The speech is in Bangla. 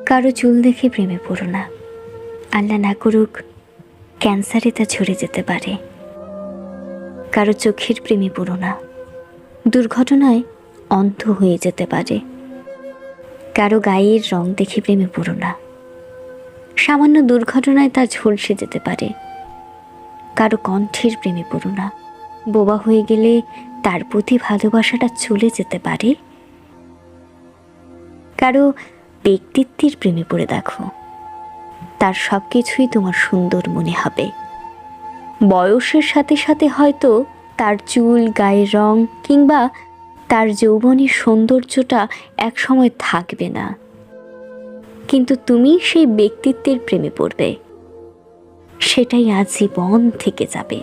কারো চুল দেখে প্রেমে পড়ো না, আল্লাহ না করুক ক্যান্সারে তা ঝরে যেতে পারে। কারো চোখের প্রেমে পড়ো না, দুর্ঘটনায় অন্ধ হয়ে যেতে পারে। কারো গায়ের রং দেখে প্রেমে পড়ো না, সামান্য দুর্ঘটনায় তা ঝলসে যেতে পারে। কারো কণ্ঠের প্রেমে পড়ো না, বোবা হয়ে গেলে তার প্রতি ভালোবাসাটা চলে যেতে পারে। কারো ব্যক্তিত্বের প্রেমে পড়ে দেখো, তার সব কিছুই তোমার সুন্দর মনে হবে। বয়সের সাথে সাথে হয়তো তার চুল, গায়ের রং কিংবা তার যৌবনের সৌন্দর্যটা একসময় থাকবে না, কিন্তু তুমি সেই ব্যক্তিত্বের প্রেমে পড়বে, সেটাই আজীবন থেকে যাবে।